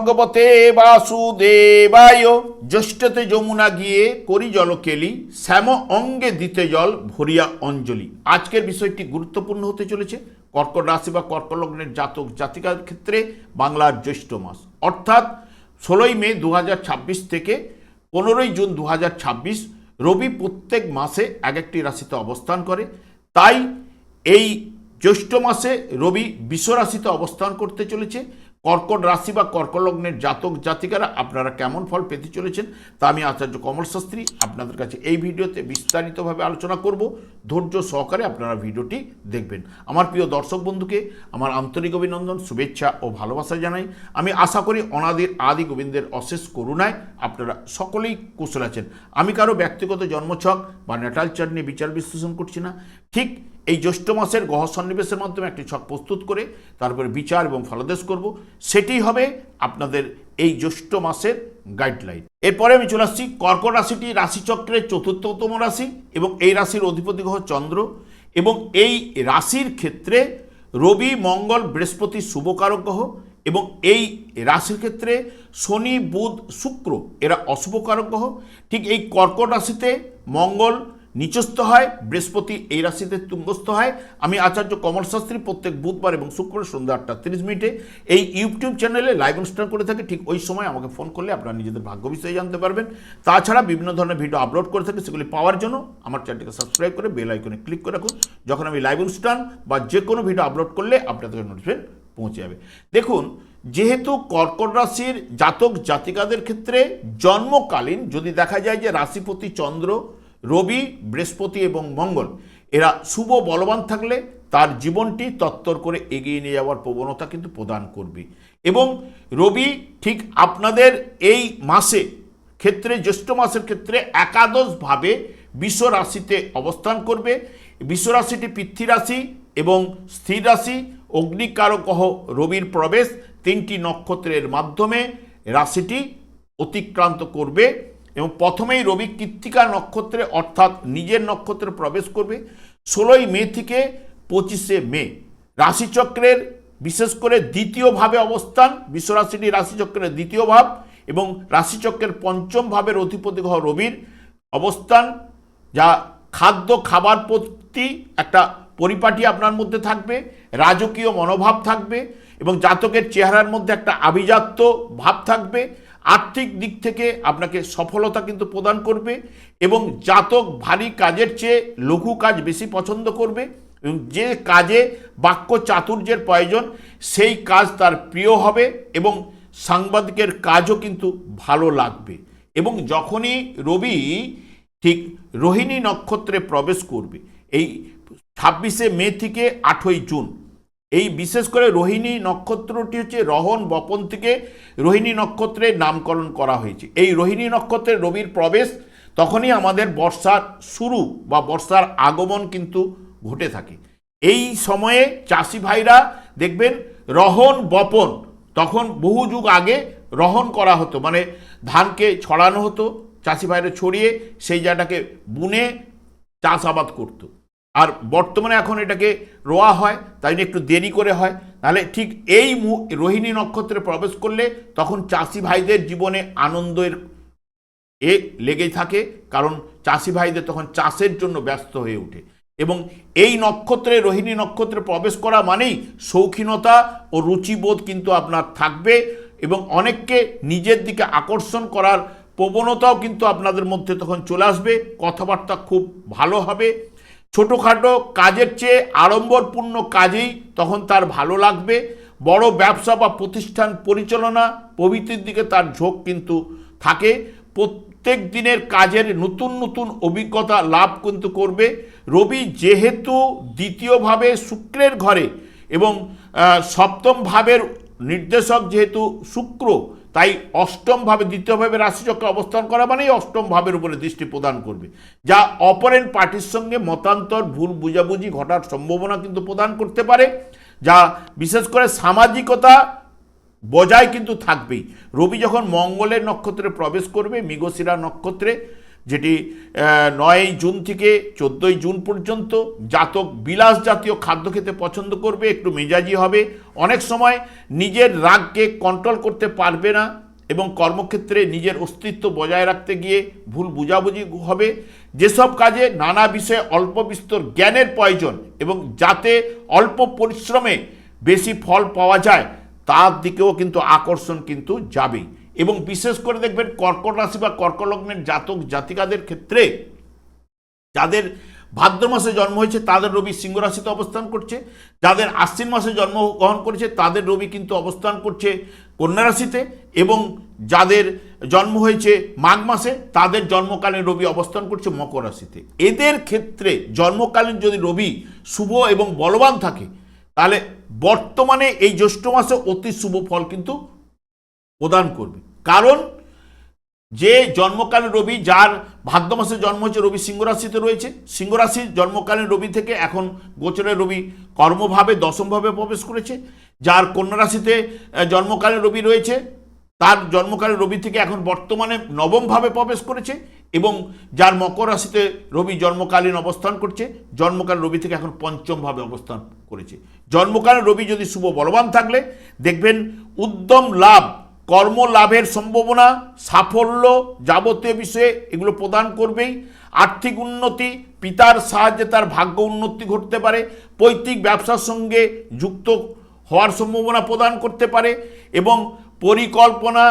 ভগবতে বাসুদেবায়। জ্যৈষ্ঠতে যমুনা গিয়ে করি জলকেলি, শ্যাম অঙ্গে দিতে জল ভরিয়া অঞ্জলি। আজকের বিষয়টি গুরুত্বপূর্ণ হতে চলেছে কর্কট রাশি বা কর্কট লগ্নের জাতক জাতিকার ক্ষেত্রে বাংলার জ্যৈষ্ঠ মাস, অর্থাৎ 16ই মে 2026 থেকে 15ই জুন 2026। রবি প্রত্যেক মাসে এক একটি রাশিতে অবস্থান করে, তাই এই জ্যৈষ্ঠ মাসে রবি বৃষ রাশিতে অবস্থান করতে চলেছে। কর্কট রাশি বা কর্কট লগ্নের জাতক জাতিকারা আপনারা কেমন ফল পেতে চলেছেন তা আমি আচার্য কমল শাস্ত্রী আপনাদের কাছে এই ভিডিওতে বিস্তারিতভাবে আলোচনা করব। ধৈর্য সহকারে আপনারা ভিডিওটি দেখবেন। আমার প্রিয় দর্শক বন্ধুকে আমার আন্তরিক অভিনন্দন, শুভেচ্ছা ও ভালোবাসা জানাই। আমি আশা করি অনাদির আদি গোবিন্দের অশেষ করুণায় আপনারা সকলেই কুশল আছেন। আমি কারো ব্যক্তিগত জন্মছক বা ন্যাটাল চার্ট নিয়ে বিচার বিশ্লেষণ করছি না। ঠিক এই জ্যৈষ্ঠ মাসের গ্রহ সন্নিবেশের মাধ্যমে একটি ছক প্রস্তুত করে তারপরে বিচার এবং ফলাদেশ করব, সেটি হবে আপনাদের এই জ্যৈষ্ঠ মাসের গাইডলাইন। এরপরে আমি চলে আসছি কর্কট রাশিটি রাশিচক্রের চতুর্থতম রাশি এবং এই রাশির অধিপতি গ্রহ চন্দ্র, এবং এই রাশির ক্ষেত্রে রবি, মঙ্গল, বৃহস্পতি শুভকারক গ্রহ, এবং এই রাশির ক্ষেত্রে শনি, বুধ, শুক্র এরা অশুভকারক গ্রহ। ঠিক এই কর্কট রাশিতে মঙ্গল নিচস্থ হয়, বৃহস্পতি এই রাশিতে তুঙ্গস্থ হয়। আমি আচার্য কমল শাস্ত্রী প্রত্যেক বুধবার এবং শুক্রবার সন্ধ্যা 8:30 এই ইউটিউব চ্যানেলে লাইভ অনুষ্ঠান করে থাকি। ঠিক ওই সময় আমাকে ফোন করলে আপনারা নিজেদের ভাগ্য বিষয়ে জানতে পারবেন। তাছাড়া বিভিন্ন ধরনের ভিডিও আপলোড করে থাকি, সেগুলি পাওয়ার জন্য আমার চ্যানেলটিকে সাবস্ক্রাইব করে বেল আইকনে ক্লিক করে রাখুন। যখন আমি লাইভ অনুষ্ঠান বা যে কোনো ভিডিও আপলোড করলে আপনাদের নোটিফিকেশন পৌঁছে যাবে। দেখুন, যেহেতু কর্কট রাশির জাতক জাতিকাদের ক্ষেত্রে জন্মকালীন যদি দেখা যায় যে রাশিপতি চন্দ্র, রবি, বৃহস্পতি এবং মঙ্গল এরা শুভ বলবান থাকলে তার জীবনটি তত্তর করে এগিয়ে নিয়ে যাওয়ার প্রবণতা কিন্তু প্রদান করবে। এবং রবি ঠিক আপনাদের এই মাসে ক্ষেত্রে জ্যৈষ্ঠ মাসের ক্ষেত্রে একাদশভাবে বৃষ রাশিতে অবস্থান করবে। বৃষ রাশিটি পৃথ্বী রাশি এবং স্থির রাশি। অগ্নিকারক গ্রহ রবির প্রবেশ 3টি নক্ষত্রের মাধ্যমে রাশিটি অতিক্রান্ত করবে এবং প্রথমেই রবি কৃত্তিকা নক্ষত্রে অর্থাৎ নিজের নক্ষত্রে প্রবেশ করবে 16ই মে থেকে 25শে মে। রাশিচক্রের বিশেষ করে দ্বিতীয় ভাবে অবস্থান, বিশ্বরাশিটি রাশিচক্রের দ্বিতীয় ভাব এবং রাশিচক্রের পঞ্চম ভাবের অধিপতি গ্রহ রবির অবস্থান, যা খাদ্য খাবার প্রতি একটা পরিপাটি আপনার মধ্যে থাকবে, রাজকীয় মনোভাব থাকবে এবং জাতকের চেহারার মধ্যে একটা আভিজাত্য ভাব থাকবে। আর্থিক দিক থেকে আপনাকে সফলতা কিন্তু প্রদান করবে এবং জাতক ভারী কাজের চেয়ে লঘু কাজ বেশি পছন্দ করবে এবং যে কাজে বাক্য চাতুর্যের প্রয়োজন সেই কাজ তার প্রিয় হবে এবং সাংবাদিকের কাজও কিন্তু ভালো লাগবে। এবং যখনই রবি ঠিক রোহিণী নক্ষত্রে প্রবেশ করবে এই 26শে মে থেকে 8ই জুন, এই বিশেষ করে রোহিণী নক্ষত্রটি হচ্ছে রহন বপন থেকে রোহিণী নক্ষত্রে নামকরণ করা হয়েছে। এই রোহিণী নক্ষত্রে রবির প্রবেশ তখনই আমাদের বর্ষার শুরু বা বর্ষার আগমন কিন্তু ঘটে থাকে। এই সময়ে চাষি ভাইরা দেখবেন রহন বপন, তখন বহু যুগ আগে রহন করা হতো, মানে ধানকে ছড়ানো হতো, চাষি ভাইরা ছড়িয়ে সেই জায়গাটাকে বুনে চাষাবাদ করতো। আর বর্তমানে এখন এটাকে রোয়া হয়, তাই একটু দেরি করে হয়। তাহলে ঠিক এই রোহিণী নক্ষত্রে প্রবেশ করলে তখন চাষি ভাইদের জীবনে আনন্দের লেগে থাকে, কারণ চাষি ভাইদের তখন চাষের জন্য ব্যস্ত হয়ে ওঠে। এবং এই নক্ষত্রে রোহিণী নক্ষত্রে প্রবেশ করা মানেই শৌখিনতা ও রুচিবোধ কিন্তু আপনার থাকবে এবং অনেককে নিজের দিকে আকর্ষণ করার প্রবণতাও কিন্তু আপনাদের মধ্যে তখন চলে আসবে। কথাবার্তা খুব ভালো হবে। ছোটোখাটো কাজের চেয়ে আড়ম্বরপূর্ণ কাজেই তখন তার ভালো লাগবে। বড় ব্যবসা বা প্রতিষ্ঠান পরিচালনা প্রভৃতির দিকে তার ঝোঁক কিন্তু থাকে। প্রত্যেক দিনের কাজের নতুন নতুন অভিজ্ঞতা লাভ কিন্তু করবে। রবি যেহেতু দ্বিতীয়ভাবে শুক্রের ঘরে এবং সপ্তম ভাবের নির্দেশক যেহেতু শুক্র, তাই অষ্টম ভাবে দ্বিতীয়ভাবে রাশিচক্রে অবস্থান করা মানেই অষ্টম ভাবের উপরে দৃষ্টি প্রদান করবে, যা অপরের পার্টির সঙ্গে মতান্তর, ভুল বুঝাবুঝি ঘটার সম্ভাবনা কিন্তু প্রদান করতে পারে, যা বিশেষ করে সামাজিকতা বজায় কিন্তু থাকবেই। রবি যখন মঙ্গলের নক্ষত্রে প্রবেশ করবে মৃগশিরা নক্ষত্রে যেটি 9 জুন থেকে 14 জুন পর্যন্ত। জাতক বিলাস জাতীয় খাদ্য খেতে পছন্দ করবে, একটু মেজাজি হবে, অনেক সময় নিজের রাগকে কন্ট্রোল করতে পারবে না এবং কর্মক্ষেত্রে নিজের অস্তিত্ব বজায় রাখতে গিয়ে ভুল বুঝাবুঝি হবে। যেসব কাজে নানা বিষয়ে অল্প বিস্তর জ্ঞানের প্রয়োজন এবং যাতে অল্প পরিশ্রমে বেশি ফল পাওয়া যায় তার দিকেও কিন্তু আকর্ষণ কিন্তু যাবেই। এবং বিশেষ করে দেখবেন কর্কট রাশি বা কর্কট লগ্নের জাতক জাতিকাদের ক্ষেত্রে যাদের ভাদ্র মাসে জন্ম হয়েছে তাদের রবি সিংহ রাশিতে অবস্থান করছে, যাদের আশ্বিন মাসে জন্মগ্রহণ করেছে তাদের রবি কিন্তু অবস্থান করছে কন্যা রাশিতে, এবং যাদের জন্ম হয়েছে মাঘ মাসে তাদের জন্মকালীন রবি অবস্থান করছে মকর রাশিতে। এদের ক্ষেত্রে জন্মকালীন যদি রবি শুভ এবং বলবান থাকে তাহলে বর্তমানে এই জ্যৈষ্ঠ মাসে অতি শুভ ফল কিন্তু প্রদান করবে। কারণ যে জন্মকালীন রবি, যার ভাদ্র মাসে জন্ম হয়েছে রবি সিংহ রাশিতে রয়েছে, সিংহ রাশির জন্মকালীন রবি থেকে এখন গোচরের রবি কর্মভাবে দশমভাবে প্রবেশ করেছে। যার কন্যা রাশিতে জন্মকালীন রবি রয়েছে তার জন্মকালীন রবি থেকে এখন বর্তমানে নবমভাবে প্রবেশ করেছে, এবং যার মকর রাশিতে রবি জন্মকালীন অবস্থান করছে জন্মকালীন রবি থেকে এখন পঞ্চমভাবে অবস্থান করেছে। জন্মকালীন রবি যদি শুভ বলবান থাকলে দেখবেন উদ্যম লাভ, কর্ম লাভের সম্ভাবনা, সাফল্য যাবতীয় বিষয়ে এগুলো প্রদান করবেই। আর্থিক উন্নতি, পিতার সাহায্যে তার ভাগ্য উন্নতি ঘটতে পারে, পৈতৃক ব্যবসার সঙ্গে যুক্ত হওয়ার সম্ভাবনা প্রদান করতে পারে, এবং পরিকল্পনা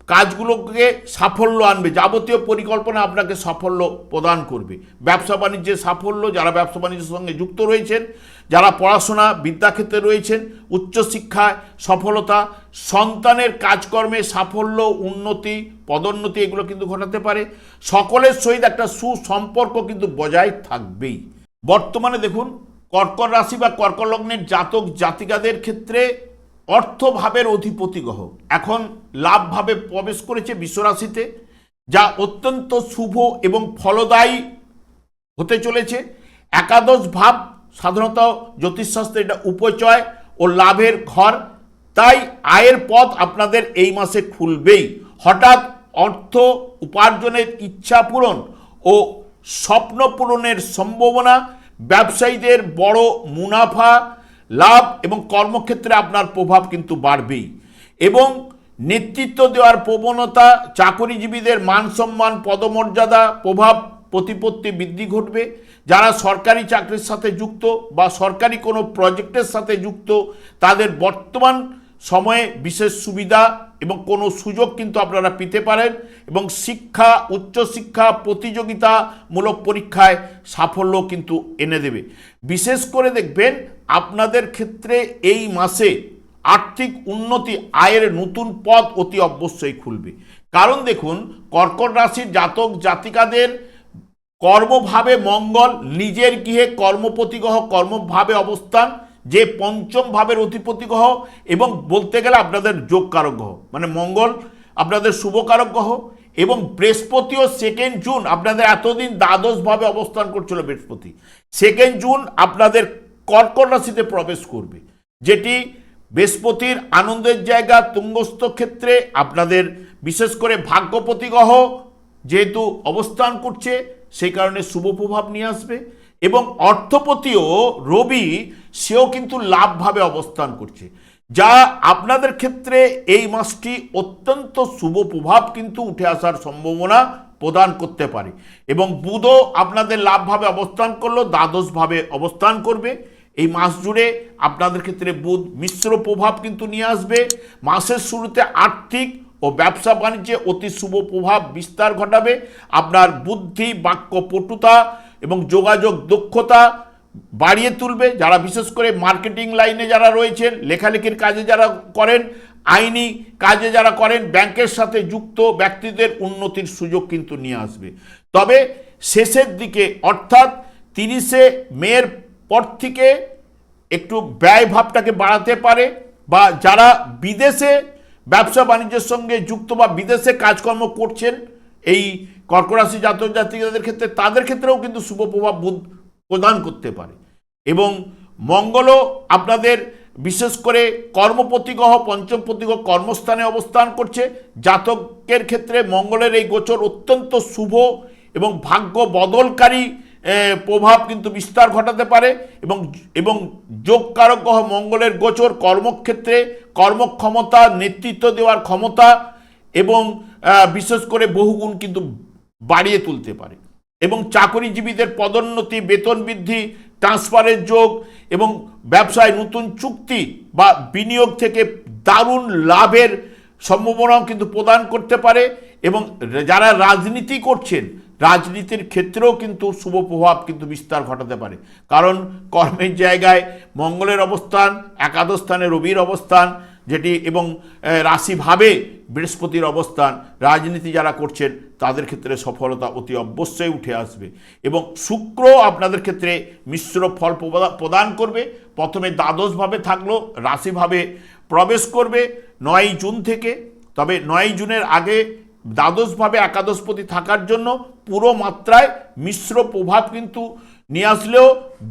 কাজগুলোকে সাফল্য আনবে, যাবতীয় পরিকল্পনা আপনাকে সাফল্য প্রদান করবে। ব্যবসা বাণিজ্যের সাফল্য, যারা ব্যবসা বাণিজ্যের সঙ্গে যুক্ত রয়েছেন, যারা পড়াশোনা বিদ্যাক্ষেত্রে রয়েছেন, উচ্চশিক্ষায় সফলতা, সন্তানের কাজকর্মে সাফল্য, উন্নতি, পদোন্নতি এগুলো কিন্তু ঘটাতে পারে। সকলের সহিত একটা সুসম্পর্ক কিন্তু বজায় থাকবেই। বর্তমানে দেখুন কর্কট রাশি বা কর্কট লগ্নের জাতক জাতিকাদের ক্ষেত্রে অর্থভাবের অধিপতি গ্রহ এখন লাভভাবে প্রবেশ করেছে বিশ্বরাশিতে, যা অত্যন্ত শুভ এবং ফলদায়ী হতে চলেছে। একাদশ ভাব সাধারণত জ্যোতিষশাস্ত্রে এটা উপচয় ও লাভের ঘর, তাই আয়ের পথ আপনাদের এই মাসে খুলবেই। হঠাৎ অর্থ উপার্জনের ইচ্ছা পূরণ ও স্বপ্ন পূরণের সম্ভাবনা, ব্যবসায়ীদের বড় মুনাফা লাভ এবং কর্মক্ষেত্রে আপনার প্রভাব কিন্তু বাড়বেই। এবং নেতৃত্ব দেওয়ার প্রবণতা, চাকরিজীবীদের মান সম্মান পদমর্যাদা প্রভাব প্রতিপত্তি বৃদ্ধি ঘটবে। যারা সরকারি চাকরির সাথে যুক্ত বা সরকারি কোনো প্রজেক্টের সাথে যুক্ত তাদের বর্তমান সময়ে বিশেষ সুবিধা এবং কোনো সুযোগ কিন্তু আপনারা পেতে পারেন, এবং শিক্ষা, উচ্চশিক্ষা, প্রতিযোগিতামূলক পরীক্ষায় সাফল্য কিন্তু এনে দেবে। বিশেষ করে দেখবেন আপনাদের ক্ষেত্রে এই মাসে আর্থিক উন্নতি, আয়ের নতুন পথ অতি অবশ্যই খুলবে। কারণ দেখুন কর্কট রাশির জাতক জাতিকাদের কর্মভাবে মঙ্গল, নিজের গৃহে কর্মপতি গ্রহ কর্মভাবে অবস্থান, যে পঞ্চম ভাবের অধিপতি গ্রহ এবং বলতে গেলে আপনাদের যোগকারক গ্রহ, মানে মঙ্গল আপনাদের শুভকারক গ্রহ, এবং বৃহস্পতিও 2 জুন আপনাদের এতদিন দ্বাদশভাবে অবস্থান করছিল বৃহস্পতি 2 জুন আপনাদের কর্কট রাশিতে প্রবেশ করবে, যেটি বৃহস্পতির আনন্দের জায়গা তুঙ্গস্থ ক্ষেত্রে আপনাদের বিশেষ করে ভাগ্যপতি গ্রহ যেহেতু অবস্থান করছে সেই কারণে শুভ প্রভাব নিয়ে আসবে। এবং অর্থপতিও রবি সেও কিন্তু লাভভাবে অবস্থান করছে, যা আপনাদের ক্ষেত্রে এই মাসটি অত্যন্ত শুভ প্রভাব কিন্তু উঠে আসার সম্ভাবনা প্রদান করতে পারে। এবং বুধও আপনাদের লাভভাবে অবস্থান করলো, দ্বাদশভাবে অবস্থান করবে। এই মাস জুড়ে আপনাদের ক্ষেত্রে বুধ মিশ্র প্রভাব কিন্তু নিয়ে আসবে। মাসের শুরুতে আর্থিক ও ব্যবসা বাণিজ্যে অতি শুভ প্রভাব বিস্তার ঘটাবে। আপনার বুদ্ধি, বাক্য পটুতা এবং যোগাযোগ দক্ষতা বাড়িয়ে তুলবে। যারা বিশেষ করে মার্কেটিং লাইনে যারা রয়েছেন, লেখালেখির কাজে যারা করেন, আইনি কাজে যারা করেন, ব্যাংকের সাথে যুক্ত ব্যক্তিদের উন্নতির সুযোগ কিন্তু নিয়ে আসবে। তবে শেষের দিকে অর্থাৎ 30শে মের পর থেকে একটু ব্যয় ভাবটাকে বাড়াতে পারে, বা যারা বিদেশে ব্যবসা বাণিজ্যের সঙ্গে যুক্ত বা বিদেশে কাজকর্ম করছেন এই কর্কট রাশি জাতক জাতিকাদের ক্ষেত্রে, তাদের ক্ষেত্রেও কিন্তু শুভ প্রভাব বুধ প্রদান করতে পারে। এবং মঙ্গলও আপনাদের বিশেষ করে কর্মপতি গ্রহ, পঞ্চমপতি গ্রহ কর্মস্থানে অবস্থান করছে। জাতকের ক্ষেত্রে মঙ্গলের এই গোচর অত্যন্ত শুভ এবং ভাগ্য বদলকারী প্রভাব কিন্তু বিস্তার ঘটাতে পারে। এবং এবং যোগকারক গ্রহ মঙ্গলের গোচর কর্মক্ষেত্রে কর্মক্ষমতা, নেতৃত্ব দেওয়ার ক্ষমতা এবং বিশেষ করে বহুগুণ কিন্তু বাড়িয়ে তুলতে পারে। এবং চাকরিজীবীদের পদোন্নতি, বেতন বৃদ্ধি, ট্রান্সফারের যোগ এবং ব্যবসায় নতুন চুক্তি বা বিনিয়োগ থেকে দারুণ লাভের সম্ভাবনাও কিন্তু প্রদান করতে পারে। এবং যারা রাজনীতি করছেন, রাজনীতির ক্ষেত্রেও কিন্তু শুভ প্রভাব কিন্তু বিস্তার ঘটাতে পারে। কারণ কর্মের জায়গায় মঙ্গলের অবস্থান, একাদশ স্থানে রবির অবস্থান যেটি, এবং রাশিভাবে বৃহস্পতির অবস্থান, রাজনীতি যারা করছেন তাদের ক্ষেত্রে সফলতা অতি অবশ্যই উঠে আসবে। এবং শুক্র আপনাদের ক্ষেত্রে মিশ্র ফল প্রদান করবে। প্রথমে দ্বাদশভাবে থাকলো, রাশিভাবে প্রবেশ করবে 9 জুন থেকে। তবে 9 জুনের আগে দ্বাদশভাবে একাদশপতি থাকার জন্য পুরো মাত্রায় মিশ্র প্রভাব কিন্তু নিয়ে আসলেও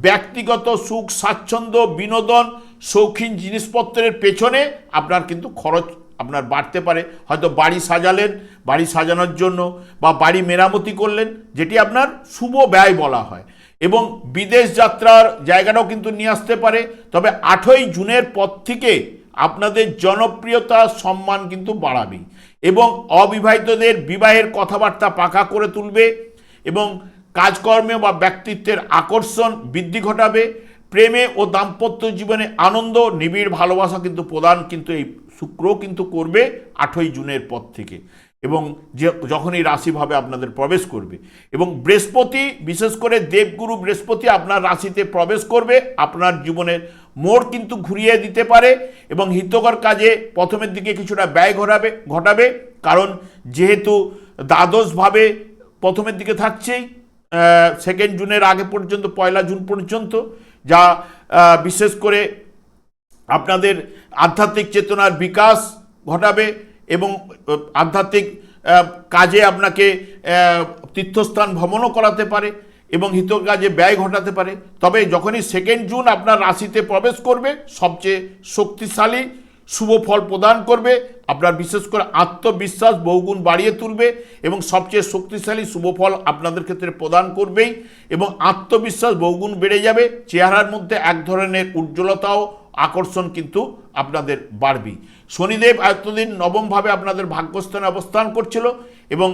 ব্যক্তিগত সুখ, স্বাচ্ছন্দ্য, বিনোদন, শৌখিন জিনিসপত্রের পেছনে আপনার কিন্তু খরচ আপনার বাড়তে পারে। হয়তো বাড়ি সাজালেন, বাড়ি সাজানোর জন্য বা বাড়ি মেরামতি করলেন, যেটি আপনার শুভ ব্যয় বলা হয়। এবং বিদেশ যাত্রার জায়গাটাও কিন্তু নিয়ে আসতে পারে। তবে 8ই জুনের পর থেকে আপনাদের জনপ্রিয়তা, সম্মান কিন্তু বাড়াবে এবং অবিবাহিতদের বিবাহের কথাবার্তা পাকা করে তুলবে এবং কাজকর্মে বা ব্যক্তিত্বের আকর্ষণ বৃদ্ধি ঘটাবে। প্রেমে ও দাম্পত্য জীবনে আনন্দ, নিবিড় ভালোবাসা কিন্তু প্রদান কিন্তু এই শুক্র কিন্তু করবে 8ই জুনের পর থেকে, এবং যখনই রাশিভাবে আপনাদের প্রবেশ করবে। এবং বৃহস্পতি, বিশেষ করে দেবগুরু বৃহস্পতি আপনার রাশিতে প্রবেশ করবে, আপনার জীবনের মোড় কিন্তু ঘুরিয়ে দিতে পারে এবং হিতকর কাজে প্রথমের দিকে কিছুটা ব্যয় ঘটাবে। কারণ যেহেতু দ্বাদশভাবে প্রথমের দিকে থাকছেই 2 জুনের আগে পর্যন্ত, 1 জুন পর্যন্ত, যা বিশেষ করে আপনাদের আধ্যাত্মিক চেতনার বিকাশ ঘটাবে এবং আধ্যাত্মিক কাজে আপনাকে তীর্থস্থান ভ্রমণও করাতে পারে এবং হিত কাজে ব্যয় ঘটাতে পারে। তবে যখনই 2 জুন আপনার রাশিতে প্রবেশ করবে, সবচেয়ে শক্তিশালী শুভ ফল প্রদান করবে। আপনার বিশেষ করে আত্মবিশ্বাস বহুগুণ বাড়িয়ে তুলবে এবং সবচেয়ে শক্তিশালী শুভ ফল আপনাদের ক্ষেত্রে প্রদান করবেই এবং আত্মবিশ্বাস বহুগুণ বেড়ে যাবে। চেহারার মধ্যে এক ধরনের উজ্জ্বলতাও, আকর্ষণ কিন্তু আপনাদের বাড়বেই। শনিদেব এতদিন নবমভাবে আপনাদের ভাগ্যস্থানে অবস্থান করছিল এবং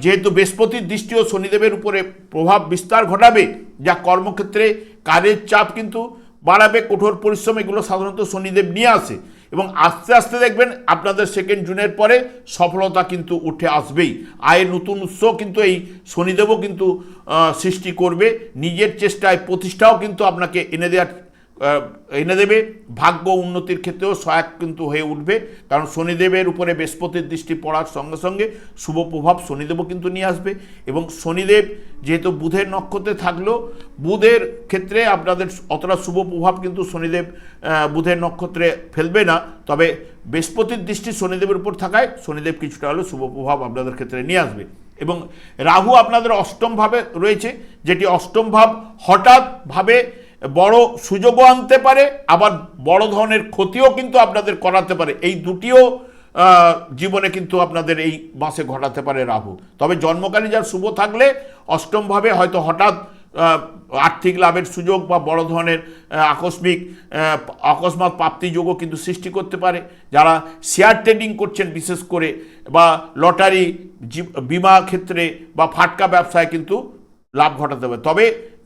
যেহেতু বৃহস্পতির দৃষ্টিও শনিদেবের উপরে প্রভাব বিস্তার ঘটাবে, যা কর্মক্ষেত্রে কাজের চাপ কিন্তু বাড়াবে। কঠোর পরিশ্রম এগুলো সাধারণত শনিদেব নিয়ে আসে এবং আস্তে আস্তে দেখবেন আপনাদের 2 জুনের পরে সফলতা কিন্তু উঠে আসবেই। আয়ের নতুন উৎস কিন্তু এই শনিদেবও কিন্তু সৃষ্টি করবে। নিজের চেষ্টায় প্রতিষ্ঠাও কিন্তু আপনাকে এনে দেবে। ভাগ্য উন্নতির ক্ষেত্রেও সহায়ক কিন্তু হয়ে উঠবে, কারণ শনিদেবের উপরে বৃহস্পতির দৃষ্টি পড়ার সঙ্গে সঙ্গে শুভ প্রভাব শনিদেবও কিন্তু নিয়ে আসবে। এবং শনিদেব যেহেতু বুধের নক্ষত্রে থাকলেও বুধের ক্ষেত্রে আপনাদের অতটা শুভ প্রভাব কিন্তু শনিদেব বুধের নক্ষত্রে ফেলবে না। তবে বৃহস্পতির দৃষ্টি শনিদেবের উপর থাকায় শনিদেব কিছুটা হলেও শুভ প্রভাব আপনাদের ক্ষেত্রে নিয়ে আসবে। এবং রাহু আপনাদের অষ্টম ভাবে রয়েছে, যেটি অষ্টম ভাব হঠাৎভাবে বড় সুযোগও আনতে পারে, আবার বড় ধরনের ক্ষতিও কিন্তু আপনাদের করাতে পারে। এই দুটিও জীবনে কিন্তু আপনাদের এই মাসে ঘটাতে পারে রাহু। তবে জন্মকালী যার শুভ থাকলে অষ্টমভাবে হয়তো হঠাৎ আর্থিক লাভের সুযোগ বা বড় ধরনের অকস্মাৎ প্রাপ্তিযোগও কিন্তু সৃষ্টি করতে পারে। যারা শেয়ার ট্রেডিং করছেন বিশেষ করে, বা লটারি, বিমা ক্ষেত্রে বা ফাটকা ব্যবসায় কিন্তু লাভ ঘটাতে পারে। তবে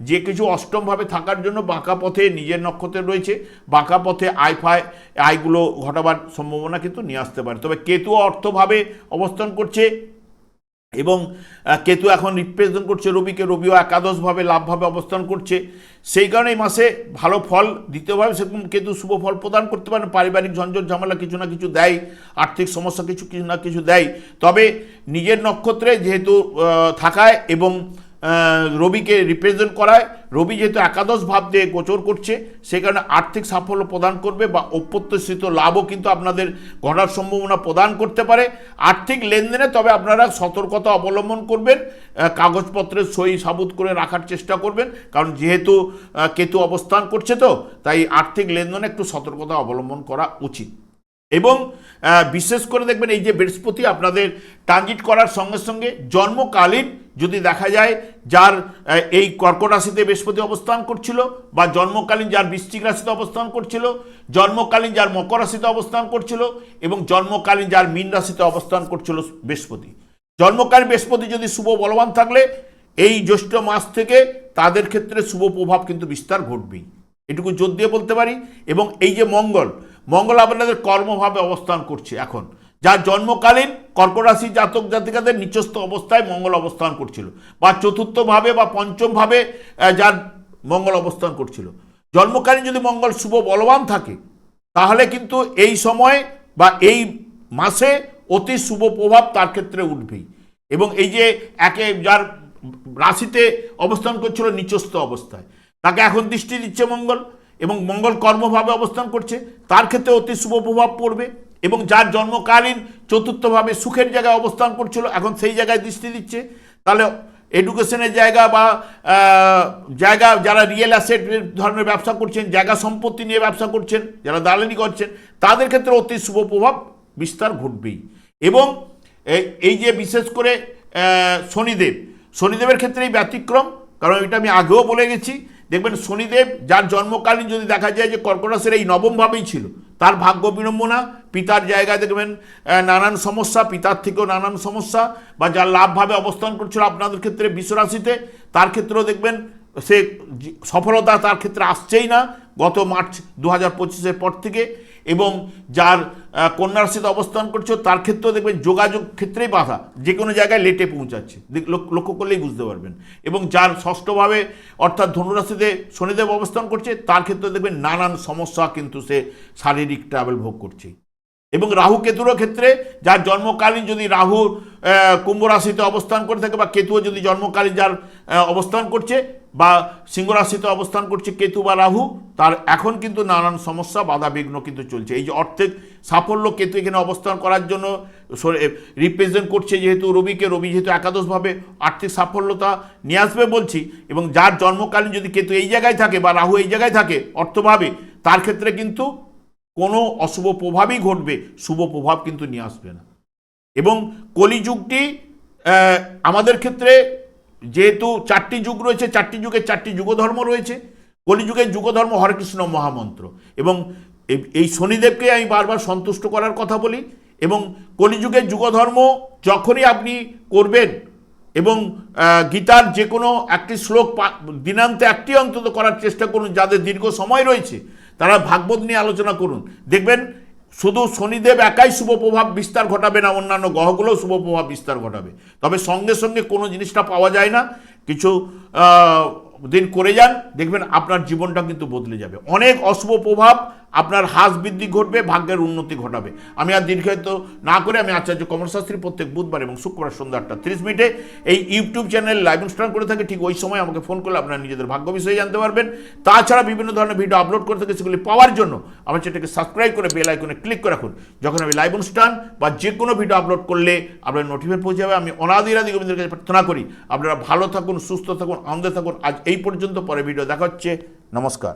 যে কিছু অষ্টমভাবে থাকার জন্য বাঁকা পথে নিজের নক্ষত্রে রয়েছে, বাঁকা পথে আয়গুলো ঘটাবার সম্ভাবনা কিন্তু নিয়ে আসতে পারে। তবে কেতু অর্থভাবে অবস্থান করছে এবং কেতু এখন রিপ্রেজেন্ট করছে রবিকে, রবিও একাদশভাবে লাভভাবে অবস্থান করছে। সেই কারণে এই মাসে ভালো ফল দ্বিতীয়ভাবে সেরকম কেতু শুভ ফল প্রদান করতে পারেন। পারিবারিক ঝঞ্ঝট ঝামেলা কিছু না কিছু দেয়, আর্থিক সমস্যা কিছু না কিছু দেয়। তবে নিজের নক্ষত্রে যেহেতু থাকায় এবং রবিকে রিপ্রেজেন্ট করায়, রবি যেহেতু একাদশ ভাব দিয়ে গোচর করছে, সে কারণে আর্থিক সাফল্য প্রদান করবে বা অপ্রত্যাশিত লাভও কিন্তু আপনাদের ঘটার সম্ভাবনা প্রদান করতে পারে আর্থিক লেনদেনে। তবে আপনারা সতর্কতা অবলম্বন করবেন, কাগজপত্রের সই সাবুত করে রাখার চেষ্টা করবেন, কারণ যেহেতু কেতু অবস্থান করছে তো তাই আর্থিক লেনদেনে একটু সতর্কতা অবলম্বন করা উচিত। এবং বিশেষ করে দেখবেন এই যে বৃহস্পতি আপনাদের ট্রানজিট করার সঙ্গে সঙ্গে জন্মকালীন যদি দেখা যায় যার এই কর্কট রাশিতে বৃহস্পতি অবস্থান করছিল, বা জন্মকালীন যার বৃশ্চিক রাশিতে অবস্থান করছিল, জন্মকালীন যার মকর রাশিতে অবস্থান করছিল, এবং জন্মকালীন যার মীন রাশিতে অবস্থান করছিল বৃহস্পতি, জন্মকালীন বৃহস্পতি যদি শুভ বলবান থাকলে এই জ্যৈষ্ঠ মাস থেকে তাদের ক্ষেত্রে শুভ প্রভাব কিন্তু বিস্তার ঘটবেই, এটুকু জোর দিয়ে বলতে পারি। এবং এই যে মঙ্গল আপনাদের কর্মভাবে অবস্থান করছে এখন, যার জন্মকালীন কর্কট রাশি জাতক জাতিকাদের নিচস্থ অবস্থায় মঙ্গল অবস্থান করছিল, বা চতুর্থভাবে বা পঞ্চমভাবে যার মঙ্গল অবস্থান করছিল, জন্মকালীন যদি মঙ্গল শুভ বলবান থাকে তাহলে কিন্তু এই সময় বা এই মাসে অতি শুভ প্রভাব তার ক্ষেত্রে উঠবেই। এবং এই যে যার রাশিতে অবস্থান করছিল নিচস্থ অবস্থায়, তাকে এখন দৃষ্টি দিচ্ছে মঙ্গল, এবং মঙ্গল কর্মভাবে অবস্থান করছে, তার ক্ষেত্রে অতি শুভ প্রভাব পড়বে। এবং যার জন্মকালীন চতুর্থভাবে সুখের জায়গায় অবস্থান করছিল এখন সেই জায়গায় দৃষ্টি দিচ্ছে, তাহলে এডুকেশনের জায়গা বা জায়গা, যারা রিয়েল অ্যাসেট ধরনের ব্যবসা করছেন, জায়গা সম্পত্তি নিয়ে ব্যবসা করছেন, যারা দালালি করছেন, তাদের ক্ষেত্রে অতি শুভ প্রভাব বিস্তার ঘটবেই। এবং এই যে বিশেষ করে শনিদেবের ক্ষেত্রেই ব্যতিক্রম, কারণ এটা আমি আগেও বলে গেছি। দেখবেন শনিদেব যার জন্মকালীন যদি দেখা যায় যে কর্কট রাশির এই নবমভাবেই ছিল, তার ভাগ্য বিড়ম্বনা, পিতার জায়গায় দেখবেন নানান সমস্যা, পিতার থেকেও নানান সমস্যা, বা যার লাভভাবে অবস্থান করছিল আপনাদের ক্ষেত্রে বৃষ রাশিতে, তার ক্ষেত্রেও দেখবেন সে সফলতা তার ক্ষেত্রে আসছেই না গত মার্চ 2025-এর পর থেকে। এবং যার কন্যা রাশিতে অবস্থান করছে তার ক্ষেত্রেও দেখবেন যোগাযোগ ক্ষেত্রেই বাধা, যে কোনো জায়গায় লেটে পৌঁছাচ্ছে, লক্ষ্য করলেই বুঝতে পারবেন। এবং যার ষষ্ঠভাবে অর্থাৎ ধনুরাশিতে শনিদেব অবস্থান করছে তার ক্ষেত্রে দেখবেন নানান সমস্যা কিন্তু সে শারীরিক ট্রাভেল ভোগ করছে। এবং রাহু কেতুরও ক্ষেত্রে যার জন্মকালীন যদি রাহু কুম্ভ রাশিতে অবস্থান করে থাকে, বা কেতুও যদি জন্মকালীন যার অবস্থান করছে, বা সিংহ রাশিতে অবস্থান করছে কেতু বা রাহু, তার এখন কিন্তু নানান সমস্যা বাধা বিঘ্ন কিন্তু চলছে। এই যে অর্থের সাফল্য কেতু এখানে অবস্থান করার জন্য রিপ্রেজেন্ট করছে, যেহেতু রবি যেহেতু একাদশভাবে আর্থিক সাফল্যতা নিয়ে আসবে বলছি। এবং যার জন্মকালীন যদি কেতু এই জায়গায় থাকে বা রাহু এই জায়গায় থাকে অর্থভাবে, তার ক্ষেত্রে কিন্তু কোনো অশুভ প্রভাবই ঘটবে, শুভ প্রভাব কিন্তু নিয়ে আসবে না। এবং কলিযুগটি আমাদের ক্ষেত্রে যেহেতু 4টি যুগ রয়েছে, 4টি যুগে 4টি যুগধর্ম রয়েছে, কলিযুগের যুগধর্ম হরেকৃষ্ণ মহামন্ত্র। এবং এই শনিদেবকে আমি বারবার সন্তুষ্ট করার কথা বলি। এবং কলিযুগের যুগধর্ম যখনই আপনি করবেন, এবং গীতার যে কোনো একটি শ্লোক দিনান্তে একটি অন্তত করার চেষ্টা করুন, যাদের দীর্ঘ সময় রয়েছে তারা ভাগবত নিয়ে আলোচনা করুন, দেখবেন শুধু শনিদেব একাই শুভ প্রভাব বিস্তার ঘটাবে না, অন্যান্য গ্রহগুলোও শুভ প্রভাব বিস্তার ঘটাবে। তবে সঙ্গে সঙ্গে কোনো জিনিসটা পাওয়া যায় না, কিছু দিন করে যান, দেখবেন আপনার জীবনটা কিন্তু বদলে যাবে। অনেক অশুভ প্রভাব আপনার হ্রাস বৃদ্ধি ঘটবে, ভাগ্যের উন্নতি ঘটাবে। আমি আর দীর্ঘায়িত না করে আমি আচার্য কমল শাস্ত্রী প্রত্যেক বুধবার এবং শুক্রবার সন্ধ্যা 8:30 এই ইউটিউব চ্যানেল লাইভ অনুষ্ঠান করে থাকে। ঠিক ওই সময় আমাকে ফোন করলে আপনারা নিজেদের ভাগ্য বিষয়ে জানতে পারবেন। তাছাড়া বিভিন্ন ধরনের ভিডিও আপলোড করে থাকে, সেগুলি পাওয়ার জন্য আমার চ্যানেলটাকে সাবস্ক্রাইব করে বেল আইকনে ক্লিক করে রাখুন। যখন আমি লাইভ অনুষ্ঠান বা যে কোনো ভিডিও আপলোড করলে আপনার নোটিফিকেশন পৌঁছে যাবে। আমি অনাদি গোবিন্দের কাছে প্রার্থনা করি আপনারা ভালো থাকুন, সুস্থ থাকুন, আনন্দে থাকুন। আজ এই পর্যন্ত, পরে ভিডিও দেখা হচ্ছে। নমস্কার।